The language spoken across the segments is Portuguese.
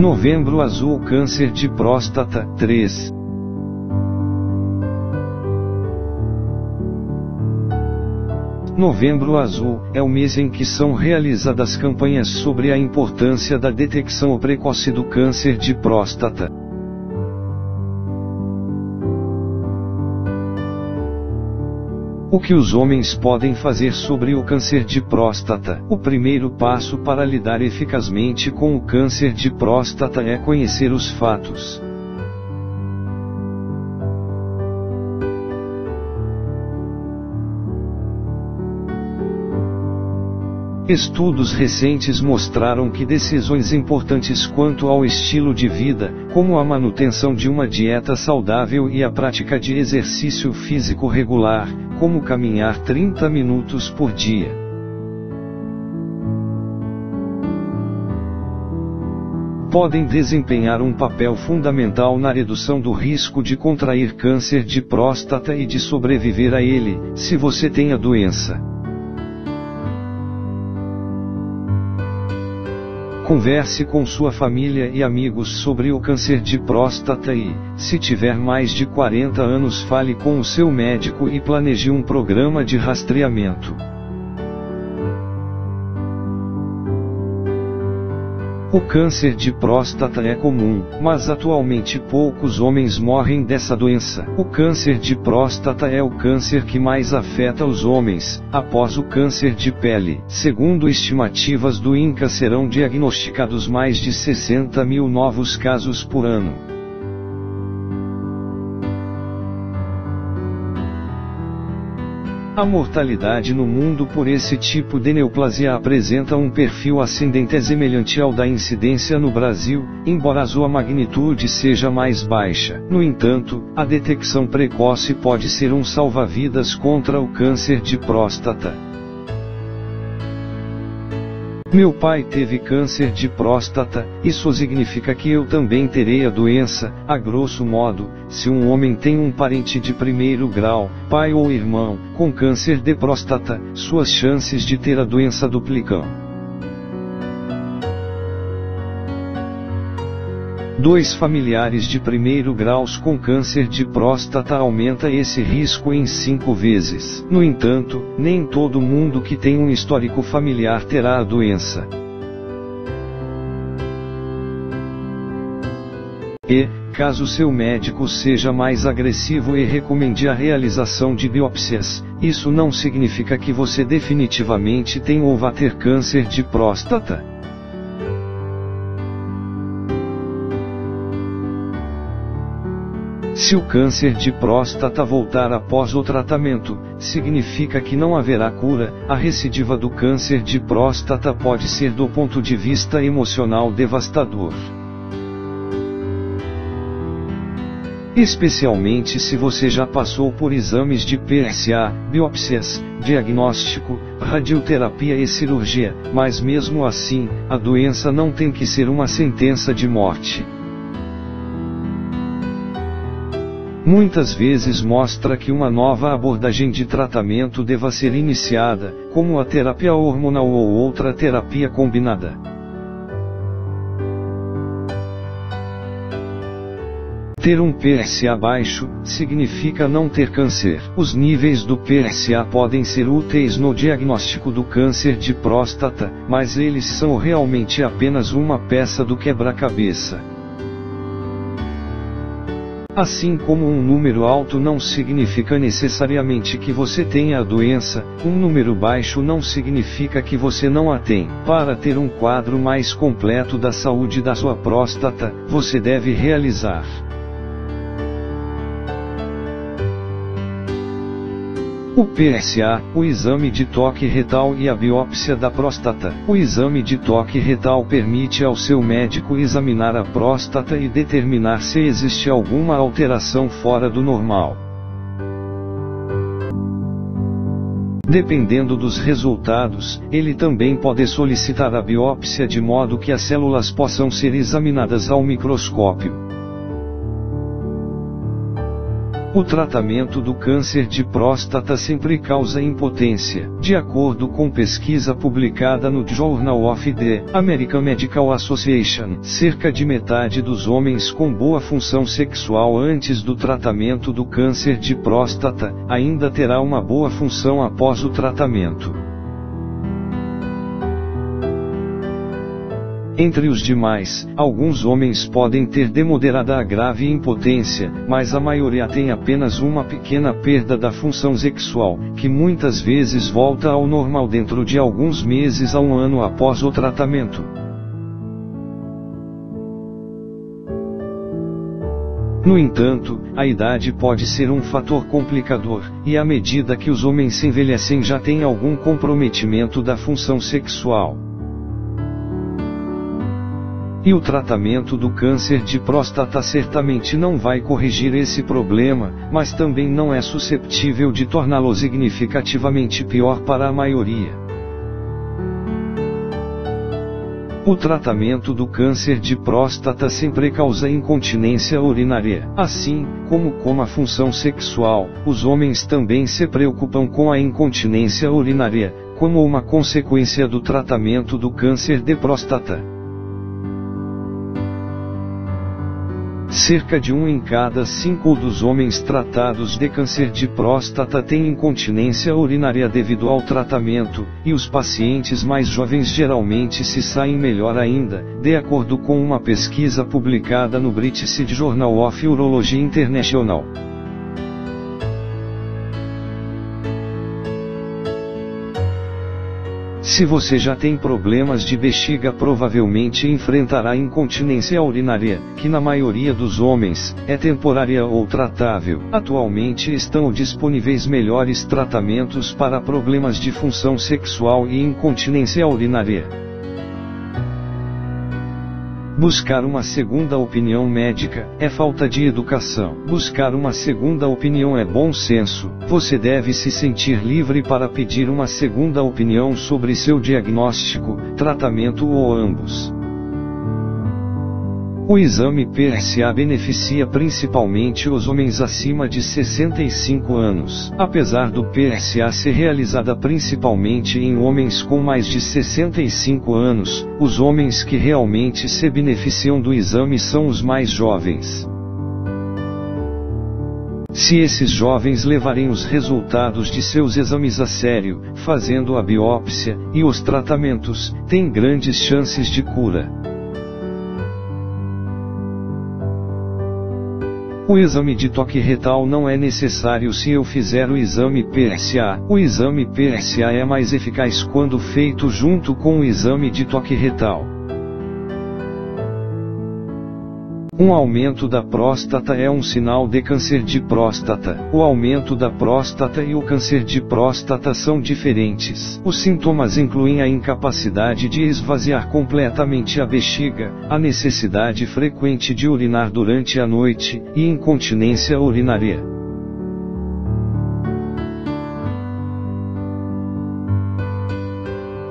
Novembro Azul, câncer de próstata, 3. Novembro Azul é o mês em que são realizadas campanhas sobre a importância da detecção precoce do câncer de próstata. O que os homens podem fazer sobre o câncer de próstata? O primeiro passo para lidar eficazmente com o câncer de próstata é conhecer os fatos. Estudos recentes mostraram que decisões importantes quanto ao estilo de vida, como a manutenção de uma dieta saudável e a prática de exercício físico regular, como caminhar 30 minutos por dia, podem desempenhar um papel fundamental na redução do risco de contrair câncer de próstata e de sobreviver a ele, se você tem a doença. Converse com sua família e amigos sobre o câncer de próstata e, se tiver mais de 40 anos, fale com o seu médico e planeje um programa de rastreamento. O câncer de próstata é comum, mas atualmente poucos homens morrem dessa doença. O câncer de próstata é o câncer que mais afeta os homens, após o câncer de pele. Segundo estimativas do INCA, serão diagnosticados mais de 60 mil novos casos por ano. A mortalidade no mundo por esse tipo de neoplasia apresenta um perfil ascendente semelhante ao da incidência no Brasil, embora a sua magnitude seja mais baixa. No entanto, a detecção precoce pode ser um salva-vidas contra o câncer de próstata. Meu pai teve câncer de próstata, isso significa que eu também terei a doença. A grosso modo, se um homem tem um parente de primeiro grau, pai ou irmão, com câncer de próstata, suas chances de ter a doença duplicam. 2 familiares de primeiro grau com câncer de próstata aumenta esse risco em 5 vezes. No entanto, nem todo mundo que tem um histórico familiar terá a doença. E, caso seu médico seja mais agressivo e recomende a realização de biópsias, isso não significa que você definitivamente tem ou vá ter câncer de próstata. Se o câncer de próstata voltar após o tratamento, significa que não haverá cura. A recidiva do câncer de próstata pode ser, do ponto de vista emocional, devastador. Especialmente se você já passou por exames de PSA, biópsias, diagnóstico, radioterapia e cirurgia, mas mesmo assim, a doença não tem que ser uma sentença de morte. Muitas vezes mostra que uma nova abordagem de tratamento deva ser iniciada, como a terapia hormonal ou outra terapia combinada. Ter um PSA baixo significa não ter câncer. Os níveis do PSA podem ser úteis no diagnóstico do câncer de próstata, mas eles são realmente apenas uma peça do quebra-cabeça. Assim como um número alto não significa necessariamente que você tenha a doença, um número baixo não significa que você não a tem. Para ter um quadro mais completo da saúde da sua próstata, você deve realizar o PSA, o exame de toque retal e a biópsia da próstata. O exame de toque retal permite ao seu médico examinar a próstata e determinar se existe alguma alteração fora do normal. Dependendo dos resultados, ele também pode solicitar a biópsia de modo que as células possam ser examinadas ao microscópio. O tratamento do câncer de próstata sempre causa impotência. De acordo com pesquisa publicada no Journal of the American Medical Association, cerca de metade dos homens com boa função sexual antes do tratamento do câncer de próstata ainda terá uma boa função após o tratamento. Entre os demais, alguns homens podem ter de moderada a grave impotência, mas a maioria tem apenas uma pequena perda da função sexual, que muitas vezes volta ao normal dentro de alguns meses a um ano após o tratamento. No entanto, a idade pode ser um fator complicador, e à medida que os homens envelhecem já tem algum comprometimento da função sexual. E o tratamento do câncer de próstata certamente não vai corrigir esse problema, mas também não é susceptível de torná-lo significativamente pior para a maioria. O tratamento do câncer de próstata sempre causa incontinência urinária. Assim como a função sexual, os homens também se preocupam com a incontinência urinária, como uma consequência do tratamento do câncer de próstata. Cerca de 1 em cada 5 dos homens tratados de câncer de próstata tem incontinência urinária devido ao tratamento, e os pacientes mais jovens geralmente se saem melhor ainda, de acordo com uma pesquisa publicada no British Journal of Urology International. Se você já tem problemas de bexiga, provavelmente enfrentará incontinência urinária, que na maioria dos homens, é temporária ou tratável. Atualmente estão disponíveis melhores tratamentos para problemas de função sexual e incontinência urinária. Buscar uma segunda opinião médica é falta de educação. Buscar uma segunda opinião é bom senso. Você deve se sentir livre para pedir uma segunda opinião sobre seu diagnóstico, tratamento ou ambos. O exame PSA beneficia principalmente os homens acima de 65 anos. Apesar do PSA ser realizada principalmente em homens com mais de 65 anos, os homens que realmente se beneficiam do exame são os mais jovens. Se esses jovens levarem os resultados de seus exames a sério, fazendo a biópsia e os tratamentos, têm grandes chances de cura. O exame de toque retal não é necessário se eu fizer o exame PSA. O exame PSA é mais eficaz quando feito junto com o exame de toque retal. Um aumento da próstata é um sinal de câncer de próstata. O aumento da próstata e o câncer de próstata são diferentes. Os sintomas incluem a incapacidade de esvaziar completamente a bexiga, a necessidade frequente de urinar durante a noite, e incontinência urinária.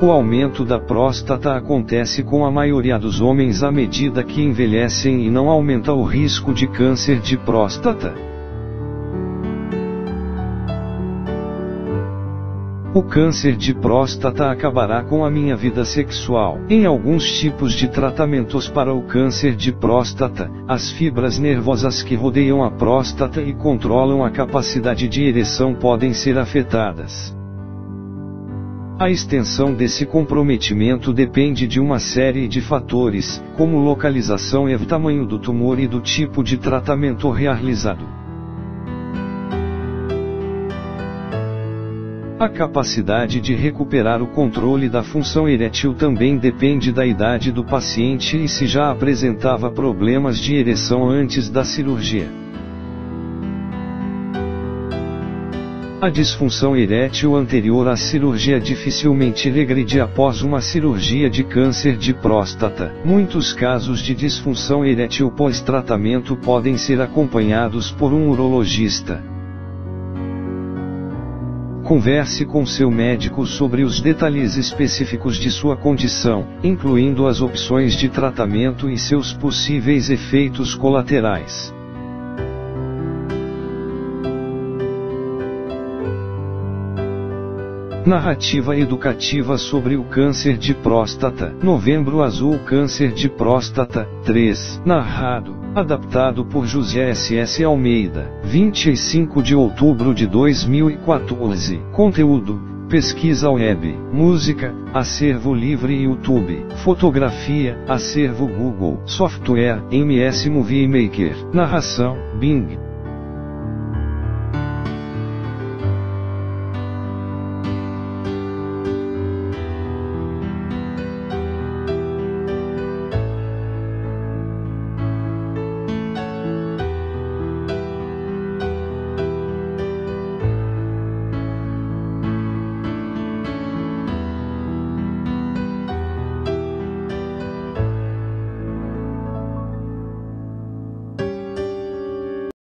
O aumento da próstata acontece com a maioria dos homens à medida que envelhecem e não aumenta o risco de câncer de próstata. O câncer de próstata acabará com a minha vida sexual. Em alguns tipos de tratamentos para o câncer de próstata, as fibras nervosas que rodeiam a próstata e controlam a capacidade de ereção podem ser afetadas. A extensão desse comprometimento depende de uma série de fatores, como localização e tamanho do tumor e do tipo de tratamento realizado. A capacidade de recuperar o controle da função erétil também depende da idade do paciente e se já apresentava problemas de ereção antes da cirurgia. A disfunção erétil anterior à cirurgia dificilmente regride após uma cirurgia de câncer de próstata. Muitos casos de disfunção erétil pós-tratamento podem ser acompanhados por um urologista. Converse com seu médico sobre os detalhes específicos de sua condição, incluindo as opções de tratamento e seus possíveis efeitos colaterais. Narrativa educativa sobre o câncer de próstata. Novembro Azul, câncer de próstata, 3. Narrado, adaptado por José S.S. Almeida. 25 de outubro de 2014. Conteúdo: pesquisa web, música, acervo livre YouTube, fotografia, acervo Google, software, MS Movie Maker, narração, Bing.